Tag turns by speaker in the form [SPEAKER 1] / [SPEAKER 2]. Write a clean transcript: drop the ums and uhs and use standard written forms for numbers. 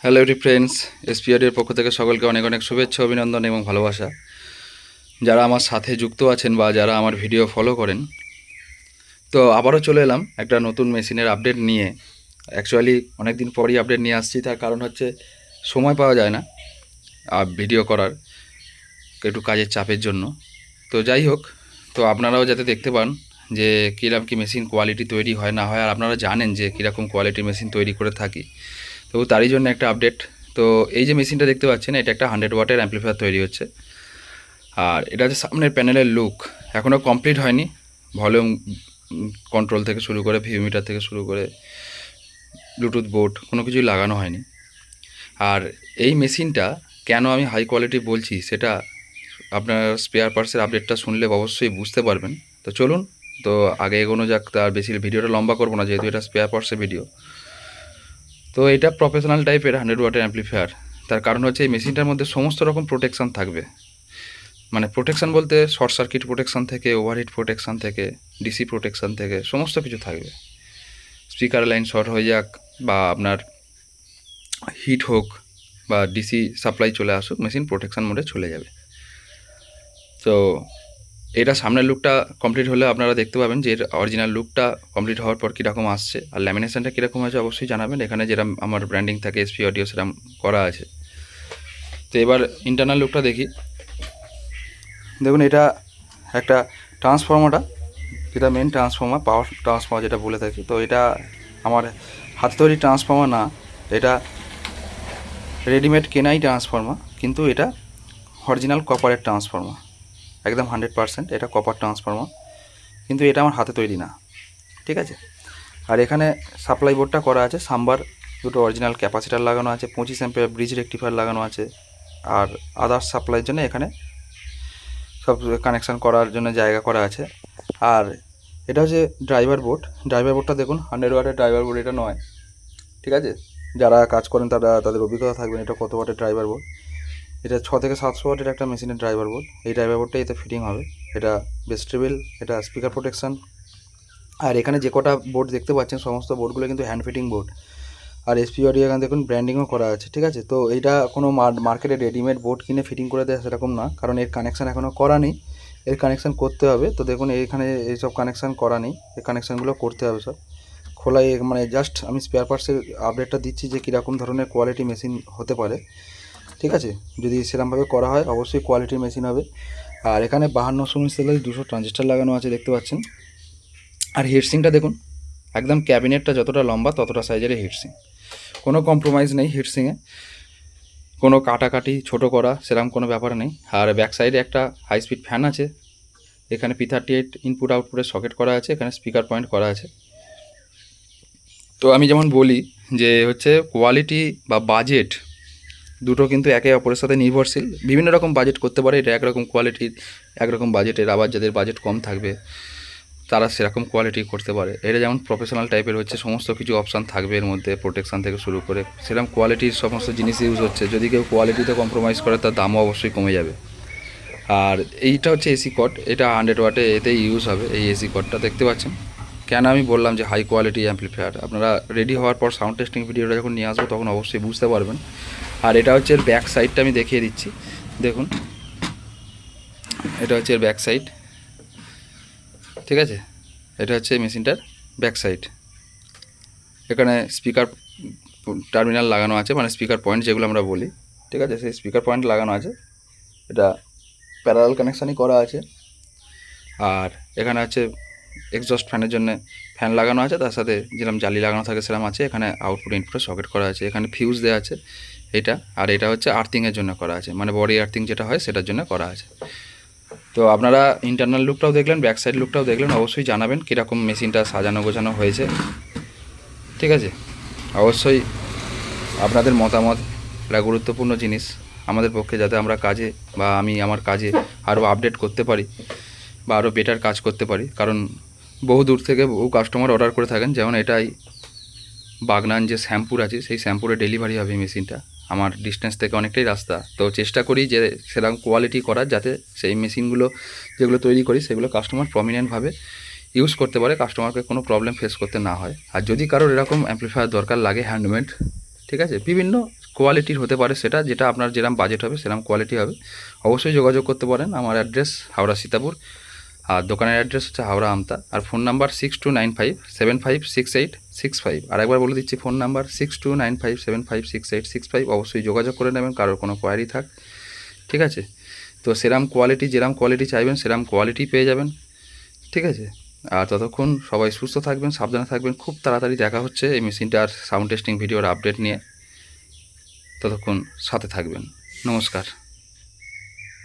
[SPEAKER 1] Hello every friends, এসপিআরের পক্ষ থেকে সকলকে অনেক অনেক শুভেচ্ছা, অভিনন্দন এবং ভালোবাসা। যারা আমার সাথে যুক্ত আছেন বা যারা আমার ভিডিও ফলো করেন, তো আবারও চলে এলাম একটা নতুন মেশিনের আপডেট নিয়ে। অ্যাকচুয়ালি অনেক দিন পরই আপডেট নিয়ে আসছি, তার কারণ হচ্ছে সময় পাওয়া যায় না ভিডিও করার, একটু কাজের চাপের জন্য। তো যাই হোক, তো আপনারাও যাতে দেখতে পান যে কীরকম কী মেশিন কোয়ালিটি তৈরি হয় না হয়, আর আপনারা জানেন যে কীরকম কোয়ালিটির মেশিন তৈরি করে থাকি, তো তারই জন্য একটা আপডেট। তো এই যে মেশিনটা দেখতে পাচ্ছেন, এটা একটা 100 ওয়াটের অ্যাম্প্লিফায়ার তৈরি হচ্ছে। আর এটা যে সামনের প্যানেলের লুক এখনও কমপ্লিট হয়নি। ভলিউম কন্ট্রোল থেকে শুরু করে ভিউমিটার থেকে শুরু করে ব্লুটুথ বোর্ড কোনো কিছুই লাগানো হয়নি। আর এই মেশিনটা কেন আমি হাই কোয়ালিটি বলছি সেটা আপনার স্পেয়ার পার্টসের আপডেটটা শুনলে অবশ্যই বুঝতে পারবেন। তো চলুন, তো আগে এগোনো যাক। তার বেশি ভিডিওটা লম্বা করবো না, যেহেতু এটা স্পেয়ার পার্টসের ভিডিও। তো এটা প্রফেশনাল টাইপের 100 ওয়াটের অ্যাম্প্লিফায়ার। তার কারণ হচ্ছে এই মেশিনটার মধ্যে সমস্ত রকম প্রোটেকশান থাকবে। মানে প্রোটেকশান বলতে শর্ট সার্কিট প্রোটেকশান থেকে ওভারহিট প্রোটেকশান থেকে ডিসি প্রোটেকশান থেকে সমস্ত কিছু থাকবে। স্পিকার লাইন শর্ট হয়ে যাক বা আপনার হিট হোক বা ডিসি সাপ্লাই চলে আসুক, মেশিন প্রোটেকশান মোডে চলে যাবে। তো এটা সামনের লুকটা কমপ্লিট হলে আপনারা দেখতে পাবেন যে এর অরিজিনাল লুকটা কমপ্লিট হওয়ার পর কীরকম আসছে, আর ল্যামিনেশনটা কীরকম আছে অবশ্যই জানাবেন। এখানে যেরকম আমার ব্র্যান্ডিং থাকে এসপি অডিও সেরকম করা আছে। তো এবার ইন্টারনাল লুকটা দেখি। দেখুন, এটা একটা ট্রান্সফর্মারটা, যেটা মেন ট্রান্সফর্মার, পাওয়ার ট্রান্সফর্মার যেটা বলে থাকি। তো এটা আমার হাতে তৈরি ট্রান্সফর্মার না, এটা রেডিমেড কেনাই ট্রান্সফর্মার, কিন্তু এটা অরিজিনাল কপারের ট্রান্সফর্মার, একদম 100% এটা কপার ট্রান্সফর্মার, কিন্তু এটা আমার হাতে তৈরি না, ঠিক আছে। আর এখানে সাপ্লাই বোর্ডটা করা আছে সাম্বার, দুটো অরিজিনাল ক্যাপাসিটার লাগানো আছে, 25 অ্যাম্পিয়ার ব্রিজ রেক্টিফায়ার লাগানো আছে, আর আদার্স সাপ্লাইয়ের জন্য এখানে সব কানেকশান করার জন্য জায়গা করা আছে। আর এটা হচ্ছে ড্রাইভার বোর্ড। ড্রাইভার বোর্ডটা দেখুন, 100 ওয়াটের ড্রাইভার বোর্ড এটা নয়, ঠিক আছে। যারা কাজ করেন তাদের অভিজ্ঞতা থাকবেন এটা কত ওয়াটের ড্রাইভার বোর্ড। এটা 6 থেকে 700 ওয়াটের একটা মেশিনের ড্রাইভার বোর্ড। এই ড্রাইভার বোর্ডটা এতে ফিটিং হবে। এটা বেস টেবিল, এটা স্পিকার প্রোটেকশান। আর এখানে যে কটা বোর্ড দেখতে পাচ্ছেন সমস্ত বোর্ডগুলো কিন্তু হ্যান্ড ফিটিং বোর্ড। আর এসপি অডিও এখানে দেখুন ব্র্যান্ডিংও করা আছে, ঠিক আছে। তো এইটা কোনো মার্কেটে রেডিমেড বোর্ড কিনে ফিটিং করে দেয় সেরকম না, কারণ এর কানেকশান এখনও করা নেই, এর কানেকশান করতে হবে। তো দেখুন এইখানে এইসব কানেকশান করা নেই, এই কানেকশানগুলো করতে হবে সব খোলাই। মানে জাস্ট আমি স্পেয়ার পার্টসের আপডেটটা দিচ্ছি যে কীরকম ধরনের কোয়ালিটি মেশিন হতে পারে, ঠিক আছে। যদি সেরকমভাবে করা হয় অবশ্যই কোয়ালিটির মেশিন হবে। আর এখানে 52/200 ট্রানজিস্টার লাগানো আছে দেখতে পাচ্ছেন। আর হিটসিংটা দেখুন, একদম ক্যাবিনেটটা যতটা লম্বা ততটা সাইজের হিটসিং, কোনো কম্প্রোমাইজ নেই হিটসিংয়ে, কোনো কাটাকাটি ছোটো করা সেরকম কোনো ব্যাপার নেই। আর ব্যাক সাইডে একটা হাই স্পিড ফ্যান আছে, এখানে P38 ইনপুট আউটপুটের সকেট করা আছে, এখানে স্পিকার পয়েন্ট করা আছে। তো আমি যেমন বলি যে হচ্ছে কোয়ালিটি বা বাজেট দুটো কিন্তু একে অপরের সাথে নির্ভরশীল। বিভিন্ন রকম বাজেট করতে পারে, এটা একরকম কোয়ালিটির একরকম বাজেটের, আবার যাদের বাজেট কম থাকবে তারা সেরকম কোয়ালিটি করতে পারে। এটা যেমন প্রফেশনাল টাইপের হচ্ছে, সমস্ত কিছু অপশান থাকবে এর মধ্যে, প্রোটেকশান থেকে শুরু করে সেরকম কোয়ালিটির সমস্ত জিনিস ইউজ হচ্ছে। যদি কেউ কোয়ালিটিতে কম্প্রোমাইজ করে তার দামও অবশ্যই কমে যাবে। আর এইটা হচ্ছে এসি কট, এটা 100 ওয়াটে এতেই ইউজ হবে। এই এসি কটটা দেখতে পাচ্ছেন। কেন আমি বললাম যে হাই কোয়ালিটি অ্যাম্প্লিফায়ার, আপনারা রেডি হওয়ার পর সাউন্ড টেস্টিং ভিডিওটা যখন নিয়ে আসবো তখন অবশ্যই বুঝতে পারবেন। আর এটা হচ্ছে এর ব্যাক সাইডটা আমি দেখিয়ে দিচ্ছি, দেখুন এটা হচ্ছে এর ব্যাক সাইড, ঠিক আছে। এটা হচ্ছে মেশিনটার ব্যাক সাইড। এখানে স্পিকার টার্মিনাল লাগানো আছে, মানে স্পিকার পয়েন্ট যেগুলো আমরা বলি, ঠিক আছে, সেই স্পিকার পয়েন্ট লাগানো আছে। এটা প্যারালাল কানেকশানই করা আছে। আর এখানে আছে এক্সজস্ট ফ্যানের জন্য ফ্যান লাগানো আছে, তার সাথে যেরকম জালি লাগানো থাকে সেরকম আছে। এখানে আউটপুট ইনপুটে সকেট করা আছে, এখানে ফিউজ দেওয়া আছে এটা। আর এটা হচ্ছে আর্থিংয়ের জন্য করা আছে, মানে বডি আর্থিং যেটা হয় সেটার জন্য করা আছে। তো আপনারা ইন্টারনাল লুকটাও দেখলেন, ব্যাক সাইড লুকটাও দেখলেন, অবশ্যই জানাবেন কীরকম মেশিনটা সাজানো গোছানো হয়েছে, ঠিক আছে। অবশ্যই আপনাদের মতামত একটা গুরুত্বপূর্ণ জিনিস আমাদের পক্ষে, যাতে আমরা কাজে বা আমি আমার কাজে আরও আপডেট করতে পারি বা আরও বেটার কাজ করতে পারি। কারণ বহু দূর থেকে বহু কাস্টমার অর্ডার করে থাকেন, যেমন এটাই বাগনান যে শ্যাম্পুর আছে সেই শ্যাম্পুরে ডেলিভারি হবে মেশিনটা, আমার ডিস্টেন্স থেকে অনেকটাই রাস্তা। তো চেষ্টা করি যে সেরকম কোয়ালিটি করার, যাতে সেই মেশিনগুলো যেগুলো তৈরি করি সেগুলো কাস্টমার প্রমিনেন্টভাবে ইউজ করতে পারে, কাস্টমারকে কোনো প্রবলেম ফেস করতে না হয়। আর যদি কারোর এরকম অ্যাম্প্লিফায়ার দরকার লাগে হ্যান্ডমেড, ঠিক আছে, বিভিন্ন কোয়ালিটির হতে পারে সেটা, যেটা আপনার যেরকম বাজেট হবে সেরকম কোয়ালিটি হবে। অবশ্যই যোগাযোগ করতে পারেন। আমার অ্যাড্রেস হাওড়া সীতাপুর, আর দোকানের অ্যাড্রেস হচ্ছে হাওড়া আমতা, আর ফোন নাম্বার 6295756865। আর একবার বলে দিচ্ছি ফোন নাম্বার 6295756865। অবশ্যই যোগাযোগ করে নেবেন কারোর কোনো কোয়ারি থাক, ঠিক আছে? তো সেরকম কোয়ালিটি, যেরকম কোয়ালিটি চাইবেন সেরকম কোয়ালিটি পেয়ে যাবেন, ঠিক আছে? আর ততক্ষণ সবাই সুস্থ থাকবেন, সাবধানে থাকবেন। খুব তাড়াতাড়ি দেখা হচ্ছে এই মেশিনটার সাউন্ড টেস্টিং ভিডিওর আপডেট নিয়ে। ততক্ষণ সাথে থাকবেন। নমস্কার।